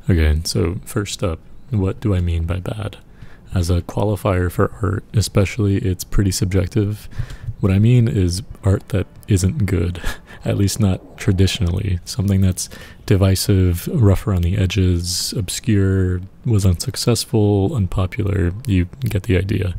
Okay, so first up, what do I mean by bad? As a qualifier for art, especially, it's pretty subjective. What I mean is art that isn't good, at least not traditionally. Something that's divisive, rough around the edges, obscure, was unsuccessful, unpopular. You get the idea.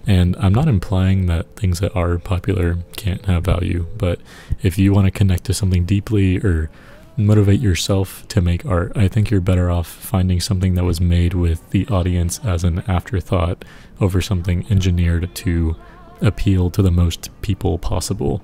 And I'm not implying that things that are popular can't have value, but if you want to connect to something deeply or motivate yourself to make art, I think you're better off finding something that was made with the audience as an afterthought over something engineered to appeal to the most people possible.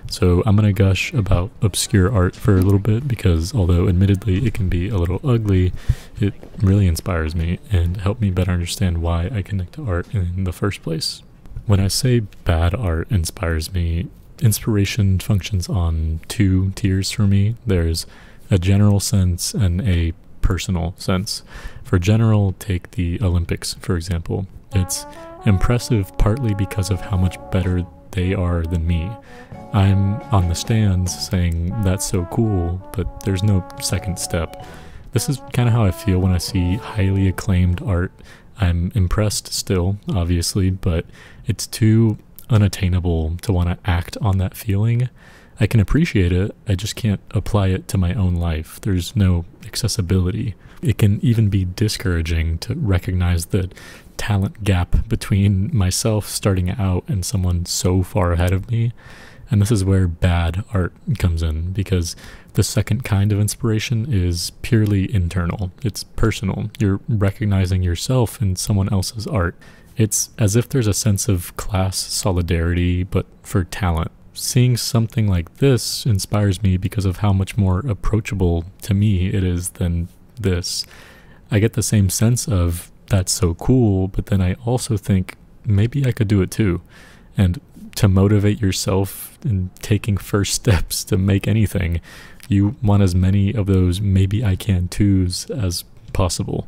So I'm gonna gush about obscure art for a little bit because although admittedly it can be a little ugly, it really inspires me and helped me better understand why I connect to art in the first place. When I say bad art inspires me, inspiration functions on two tiers for me. There's a general sense and a personal sense. For general, take the Olympics, for example. It's impressive partly because of how much better they are than me. I'm on the stands saying that's so cool, but there's no second step. This is kind of how I feel when I see highly acclaimed art. I'm impressed still, obviously, but it's too unattainable to want to act on that feeling. I can appreciate it, I just can't apply it to my own life. There's no accessibility. It can even be discouraging to recognize the talent gap between myself starting out and someone so far ahead of me. And this is where bad art comes in, because the second kind of inspiration is purely internal. It's personal. You're recognizing yourself in someone else's art. It's as if there's a sense of class solidarity, but for talent. Seeing something like this inspires me because of how much more approachable to me it is than this. I get the same sense of that's so cool, but then I also think maybe I could do it too. And to motivate yourself in taking first steps to make anything, you want as many of those maybe I can too's as possible.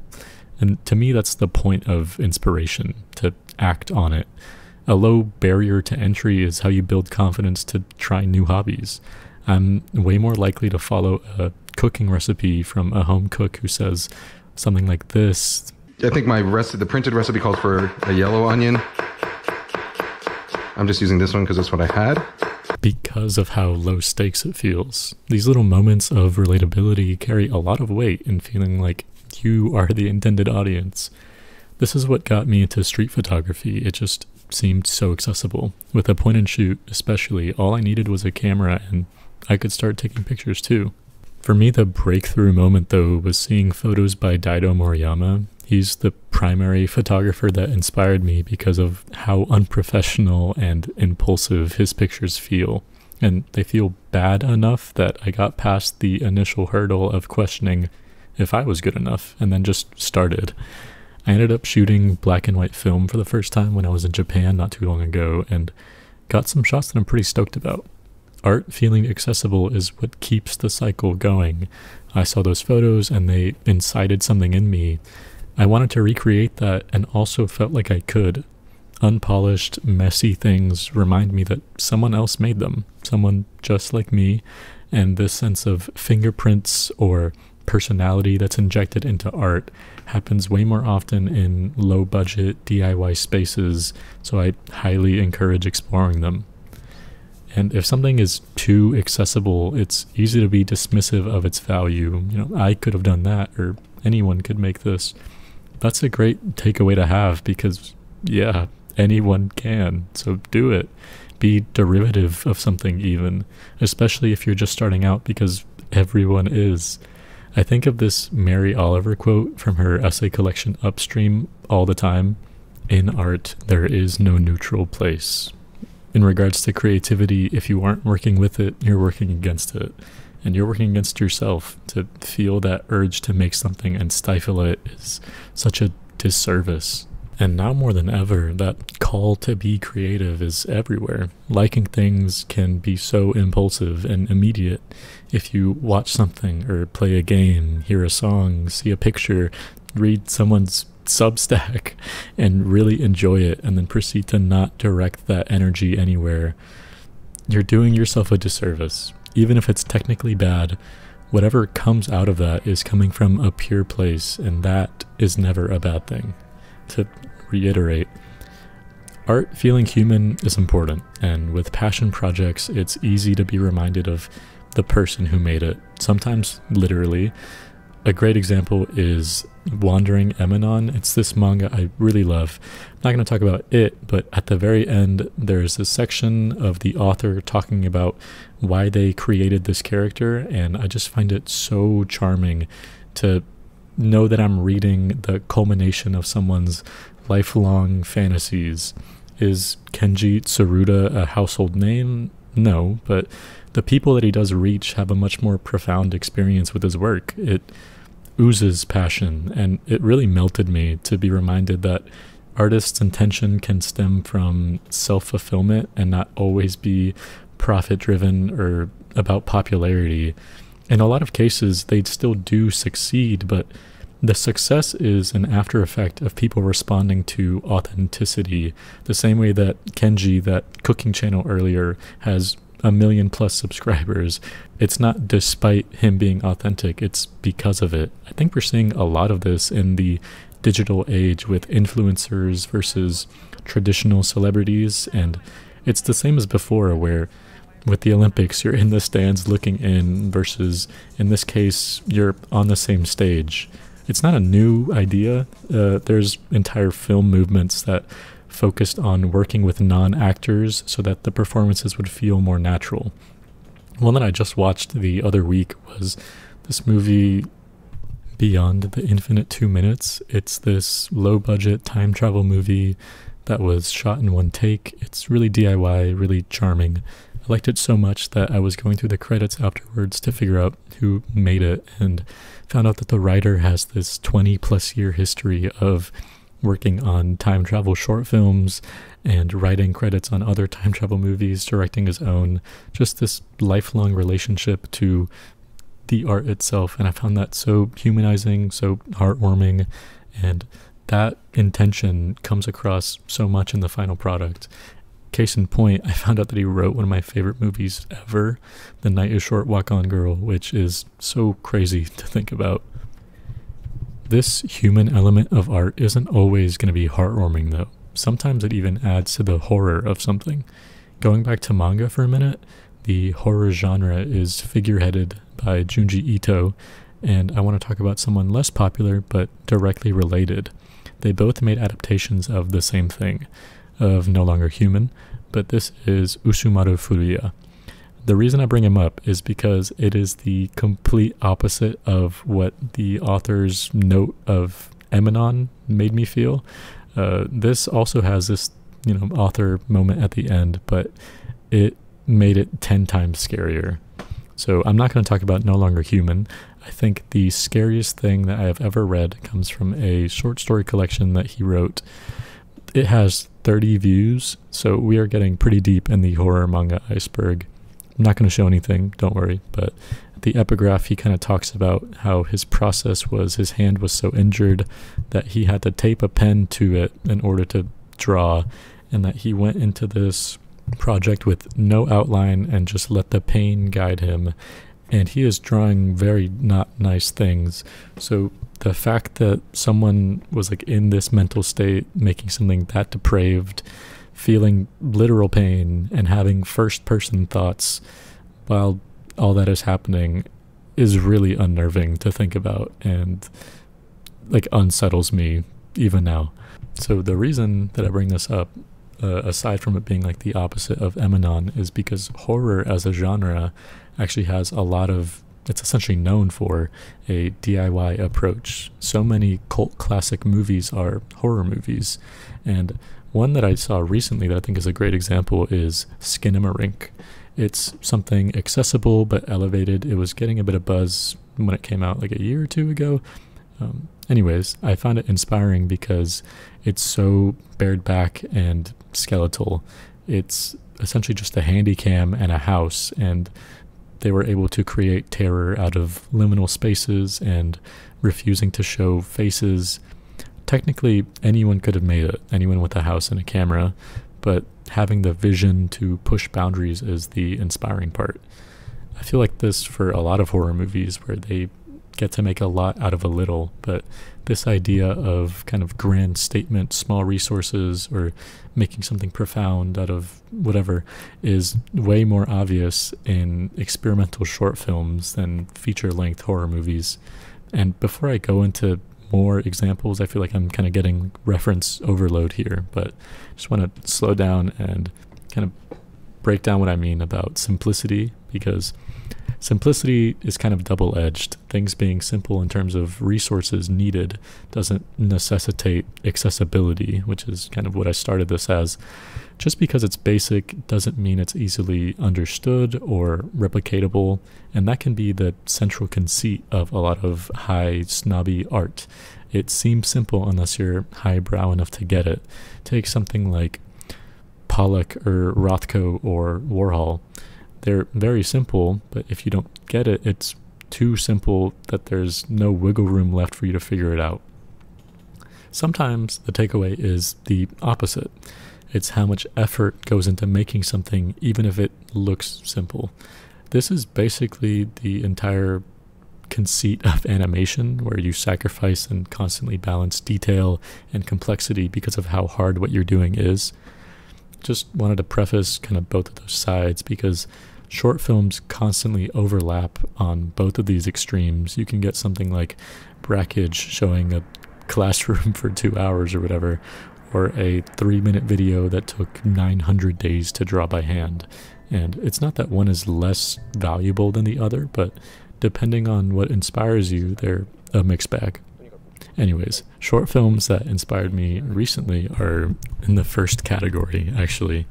And to me, that's the point of inspiration, to act on it. A low barrier to entry is how you build confidence to try new hobbies. I'm way more likely to follow a cooking recipe from a home cook who says something like this. I think the printed recipe calls for a yellow onion. I'm just using this one because that's what I had. Because of how low stakes it feels. These little moments of relatability carry a lot of weight in feeling like you are the intended audience. This is what got me into street photography. It just seemed so accessible. With a point and shoot especially, all I needed was a camera and I could start taking pictures too. For me, the breakthrough moment though was seeing photos by Daido Moriyama. He's the primary photographer that inspired me because of how unprofessional and impulsive his pictures feel. And they feel bad enough that I got past the initial hurdle of questioning if I was good enough and then just started. I ended up shooting black and white film for the first time when I was in Japan not too long ago and got some shots that I'm pretty stoked about. Art feeling accessible is what keeps the cycle going. I saw those photos and they incited something in me. I wanted to recreate that and also felt like I could. Unpolished, messy things remind me that someone else made them, someone just like me, and this sense of fingerprints or personality that's injected into art happens way more often in low-budget DIY spaces, so I highly encourage exploring them. And if something is too accessible, it's easy to be dismissive of its value. You know, I could have done that, or anyone could make this. That's a great takeaway to have because, yeah, anyone can, so do it. Be derivative of something even, especially if you're just starting out because everyone is. I think of this Mary Oliver quote from her essay collection Upstream all the time. In art, there is no neutral place. In regards to creativity, if you aren't working with it, you're working against it. And you're working against yourself. To feel that urge to make something and stifle it is such a disservice. And now more than ever, that call to be creative is everywhere. Liking things can be so impulsive and immediate. If you watch something or play a game, hear a song, see a picture, read someone's Substack, and really enjoy it, and then proceed to not direct that energy anywhere, you're doing yourself a disservice. Even if it's technically bad, whatever comes out of that is coming from a pure place, and that is never a bad thing. To reiterate, art feeling human is important, and with passion projects, it's easy to be reminded of the person who made it, sometimes literally. A great example is Wandering Eminon. It's this manga I really love. I'm not going to talk about it, but at the very end, there's a section of the author talking about why they created this character, and I just find it so charming to know that I'm reading the culmination of someone's lifelong fantasies. Is Kenji Tsuruta a household name? No, but the people that he does reach have a much more profound experience with his work. It oozes passion, and it really melted me to be reminded that artists' intention can stem from self-fulfillment and not always be profit-driven or about popularity. In a lot of cases, they still do succeed, but the success is an after effect of people responding to authenticity, the same way that Kenji, that cooking channel earlier, has 1 million+ subscribers. It's not despite him being authentic, it's because of it. I think we're seeing a lot of this in the digital age with influencers versus traditional celebrities, and it's the same as before, where with the Olympics you're in the stands looking in versus in this case you're on the same stage. It's not a new idea. There's entire film movements that focused on working with non-actors so that the performances would feel more natural. One that I just watched the other week was this movie Beyond the Infinite 2 Minutes. It's this low-budget time travel movie that was shot in one take. It's really DIY, really charming. I liked it so much that I was going through the credits afterwards to figure out who made it, and found out that the writer has this 20+ year history of working on time travel short films and writing credits on other time travel movies, directing his own, just this lifelong relationship to the art itself. And I found that so humanizing, so heartwarming, and that intention comes across so much in the final product. Case in point, I found out that he wrote one of my favorite movies ever, The Night is Short, Walk On Girl, which is so crazy to think about. This human element of art isn't always going to be heartwarming though. Sometimes it even adds to the horror of something. Going back to manga for a minute, the horror genre is figureheaded by Junji Ito, and I want to talk about someone less popular but directly related. They both made adaptations of the same thing, of No Longer Human, but this is Usumaru Furuya. The reason I bring him up is because it is the complete opposite of what the author's note of Eminon made me feel. This also has this, author moment at the end, but it made it 10 times scarier. So I'm not going to talk about No Longer Human. I think the scariest thing that I have ever read comes from a short story collection that he wrote. It has 30 views, so we are getting pretty deep in the horror manga iceberg. I'm not going to show anything, don't worry, but the epigraph, he kind of talks about how his process was his hand was so injured that he had to tape a pen to it in order to draw, and that he went into this project with no outline and just let the pain guide him. And he is drawing very not nice things. So the fact that someone was like in this mental state, making something that depraved, feeling literal pain and having first person thoughts while all that is happening is really unnerving to think about, and like unsettles me even now. So the reason that I bring this up, aside from it being like the opposite of Eminon, is because horror as a genre actually has a lot of, it's essentially known for a DIY approach. So many cult classic movies are horror movies, and one that I saw recently that I think is a great example is Skinamarink. It's something accessible but elevated. It was getting a bit of buzz when it came out like a year or two ago. Anyways, I found it inspiring because it's so bared back and skeletal. It's essentially just a handy cam and a house, and they were able to create terror out of liminal spaces and refusing to show faces. Technically, anyone could have made it, anyone with a house and a camera, but having the vision to push boundaries is the inspiring part. I feel like this for a lot of horror movies where they get to make a lot out of a little, but this idea of kind of grand statement, small resources, or making something profound out of whatever is way more obvious in experimental short films than feature-length horror movies. And before I go into more examples, I feel like I'm kind of getting reference overload here, but I just want to slow down and kind of break down what I mean about simplicity, because simplicity is kind of double-edged. Things being simple in terms of resources needed doesn't necessitate accessibility, which is kind of what I started this as. Just because it's basic doesn't mean it's easily understood or replicatable, and that can be the central conceit of a lot of high, snobby art. It seems simple unless you're highbrow enough to get it. Take something like Pollock or Rothko or Warhol. They're very simple, but if you don't get it, it's too simple that there's no wiggle room left for you to figure it out. Sometimes the takeaway is the opposite. It's how much effort goes into making something, even if it looks simple. This is basically the entire conceit of animation, where you sacrifice and constantly balance detail and complexity because of how hard what you're doing is. Just wanted to preface kind of both of those sides, because short films constantly overlap on both of these extremes. You can get something like Brackage showing a classroom for 2 hours or whatever, or a 3-minute video that took 900 days to draw by hand. And it's not that one is less valuable than the other, but depending on what inspires you, they're a mixed bag. Anyways, short films that inspired me recently are in the first category, actually.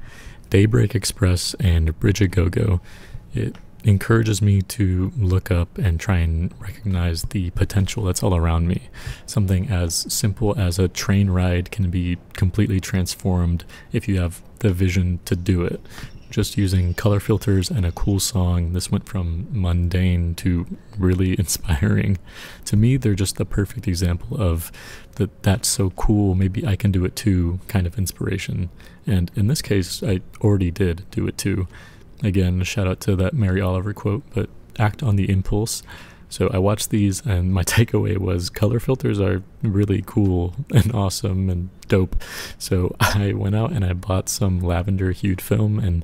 Daybreak Express and Bridge a Go-Go. It encourages me to look up and try and recognize the potential that's all around me. Something as simple as a train ride can be completely transformed if you have the vision to do it. Just using color filters and a cool song, this went from mundane to really inspiring. To me, they're just the perfect example of that's so cool, maybe I can do it too kind of inspiration. And in this case, I already did do it too. Again, shout out to that Mary Oliver quote, but act on the impulse. So I watched these, and my takeaway was color filters are really cool and awesome and dope. So I went out and I bought some lavender hued film and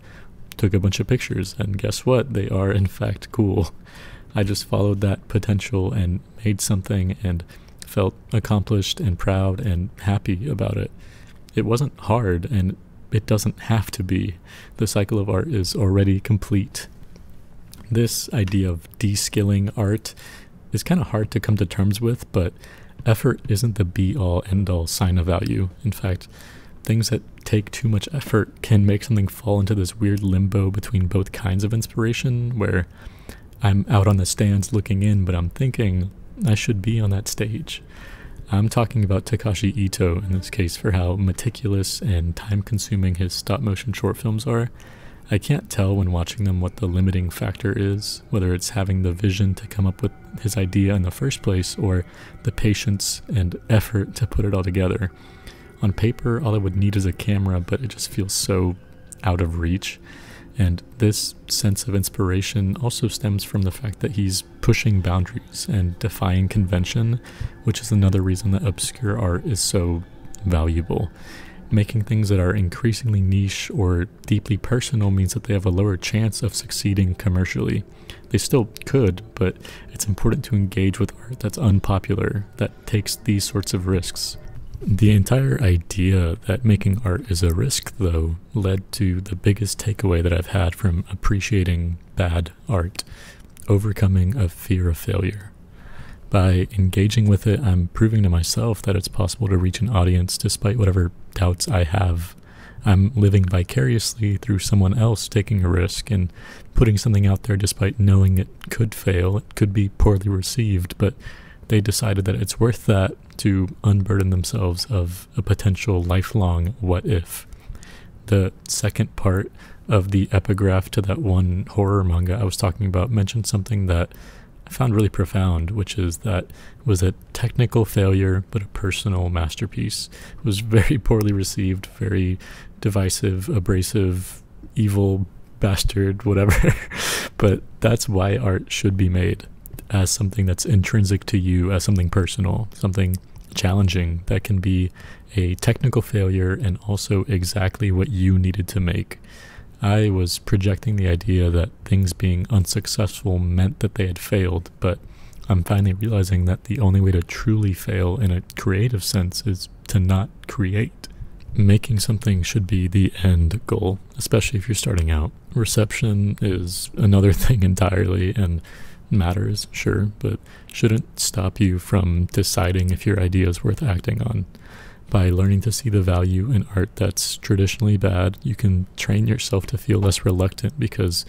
took a bunch of pictures, and guess what? They are in fact cool. I just followed that potential and made something and felt accomplished and proud and happy about it. It wasn't hard, and it doesn't have to be. The cycle of art is already complete. This idea of de-skilling art is kind of hard to come to terms with, but effort isn't the be-all, end-all sign of value. In fact, things that take too much effort can make something fall into this weird limbo between both kinds of inspiration, where I'm out on the stands looking in, but I'm thinking I should be on that stage. I'm talking about Takashi Ito in this case for how meticulous and time-consuming his stop-motion short films are. I can't tell when watching them what the limiting factor is, whether it's having the vision to come up with his idea in the first place or the patience and effort to put it all together. On paper, all I would need is a camera, but it just feels so out of reach. And this sense of inspiration also stems from the fact that he's pushing boundaries and defying convention, which is another reason that obscure art is so valuable. Making things that are increasingly niche or deeply personal means that they have a lower chance of succeeding commercially. They still could, but it's important to engage with art that's unpopular, that takes these sorts of risks. The entire idea that making art is a risk, though, led to the biggest takeaway that I've had from appreciating bad art: overcoming a fear of failure. By engaging with it, I'm proving to myself that it's possible to reach an audience despite whatever doubts I have. I'm living vicariously through someone else taking a risk and putting something out there despite knowing it could fail, it could be poorly received, but they decided that it's worth that to unburden themselves of a potential lifelong what if. The second part of the epigraph to that one horror manga I was talking about mentioned something that I found really profound, which is that it was a technical failure but a personal masterpiece. It was very poorly received, very divisive, abrasive, evil, bastard, whatever. But that's why art should be made, as something that's intrinsic to you, as something personal, something challenging that can be a technical failure and also exactly what you needed to make. I was projecting the idea that things being unsuccessful meant that they had failed, but I'm finally realizing that the only way to truly fail in a creative sense is to not create. Making something should be the end goal, especially if you're starting out. Reception is another thing entirely and matters, sure, but shouldn't stop you from deciding if your idea is worth acting on. By learning to see the value in art that's traditionally bad, you can train yourself to feel less reluctant, because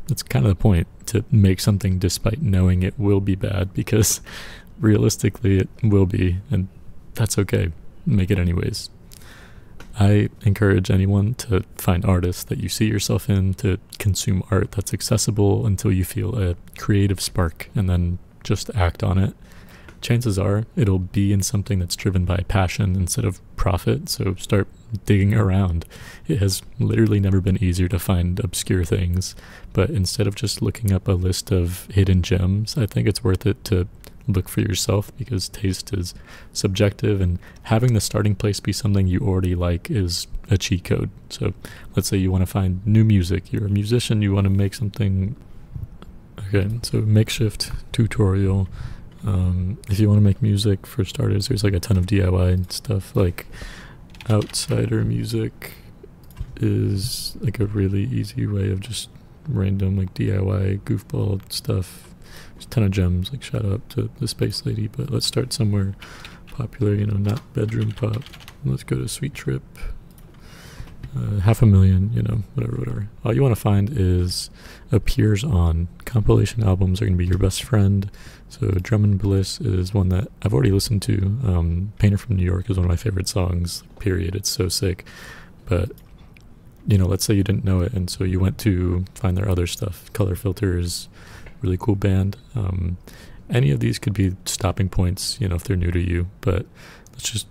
that's kind of the point, to make something despite knowing it will be bad, because realistically it will be, and that's okay. Make it anyways. I encourage anyone to find artists that you see yourself in, to consume art that's accessible until you feel a creative spark, and then just act on it. Chances are it'll be in something that's driven by passion instead of profit, so start digging around. It has literally never been easier to find obscure things, but instead of just looking up a list of hidden gems, I think it's worth it to look for yourself, because taste is subjective, and having the starting place be something you already like is a cheat code. So let's say you want to find new music, you're a musician, you want to make something. Okay, so makeshift tutorial. If you want to make music, for starters, there's like a ton of DIY stuff. Like Outsider Music is like a really easy way of just random like DIY goofball stuff. There's a ton of gems, like shout out to the Space Lady, but let's start somewhere popular, you know, not bedroom pop. Let's go to Sweet Trip. 500,000, you know, whatever. All you want to find is appears on. Compilation albums are going to be your best friend. So Drummond Bliss is one that I've already listened to. Painter from New York is one of my favorite songs, period. It's so sick. But, you know, let's say you didn't know it, and so you went to find their other stuff. Color Filters, really cool band. Any of these could be stopping points, you know, if they're new to you. But let's just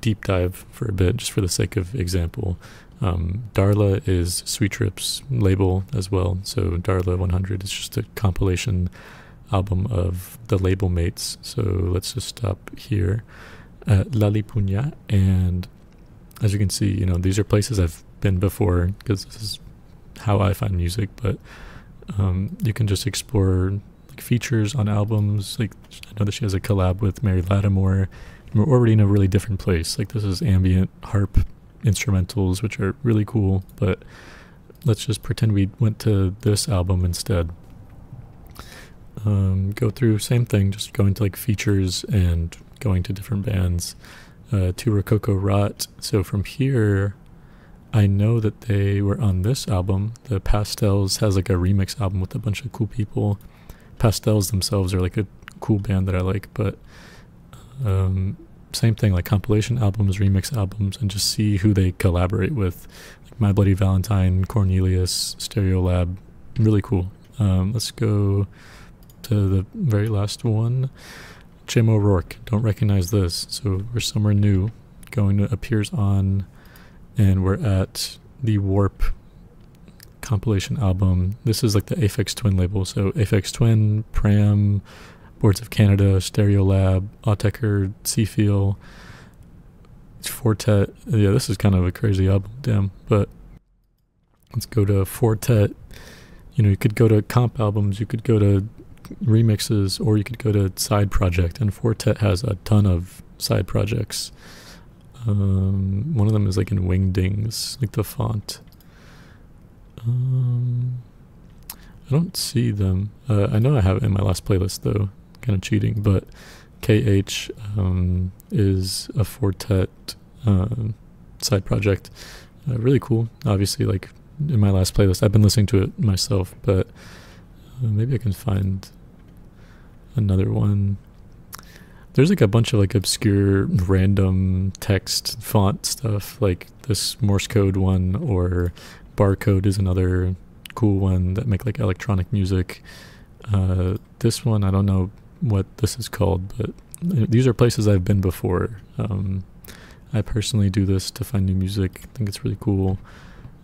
deep dive for a bit, just for the sake of example. Darla is Sweet Trip's label as well. So Darla 100 is just a compilation album of the label mates. So let's just stop here at Lalipunya, and as you can see, you know, these are places I've been before, because this is how I find music. But you can just explore like features on albums. Like I know that she has a collab with Mary Lattimore. We're already in a really different place. Like this is ambient harp instrumentals, which are really cool, but let's just pretend we went to this album instead. Go through same thing, just going to like features and going to different bands. To Rococo Rot. So from here, I know that they were on this album. The Pastels has like a remix album with a bunch of cool people. Pastels themselves are like a cool band that I like, but same thing, like compilation albums, remix albums, and just see who they collaborate with. Like My Bloody Valentine, Cornelius, Stereolab, really cool. Let's go to the very last one. Jim O'Rourke, don't recognize this, so we're somewhere new. Going to Appears On, and we're at the Warp compilation album. This is like the Aphex Twin label, so Aphex Twin, Pram, Boards of Canada, Stereolab, Autechre, Seafeel, Fortet. Yeah, this is kind of a crazy album, damn. But let's go to Fortet. You know, you could go to comp albums, you could go to remixes, or you could go to side project, and Fortet has a ton of side projects. One of them is like in Wingdings, like the font. I don't see them. I know I have it in my last playlist though, kind of cheating, but KH is a Fortet side project. Really cool. Obviously, like in my last playlist, I've been listening to it myself, but maybe I can find another one. There's like a bunch of like obscure random text font stuff, like this Morse code one, or Barcode is another cool one that make like electronic music. This one, I don't know what this is called, but these are places I've been before. I personally do this to find new music. I think it's really cool.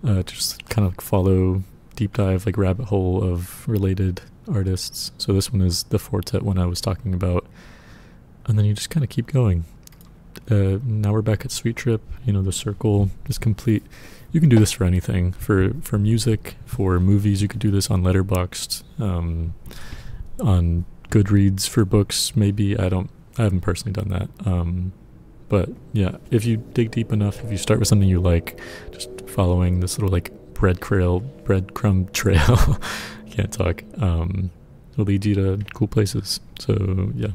Just kind of follow deep dive, like rabbit hole of related artists. So this one is the Fortet one I was talking about. And then you just kind of keep going. Now we're back at Sweet Trip. You know, the circle is complete. You can do this for anything. For music, for movies, you could do this on Letterboxd, on Goodreads for books, maybe. I haven't personally done that. But yeah, if you dig deep enough, if you start with something you like, just following this little like breadcrumb trail, can't talk, will lead you to cool places. So yeah.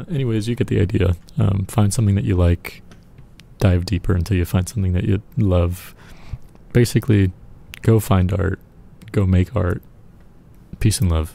Anyways, you get the idea. Find something that you like, dive deeper until you find something that you love. Basically, go find art, go make art. Peace and love.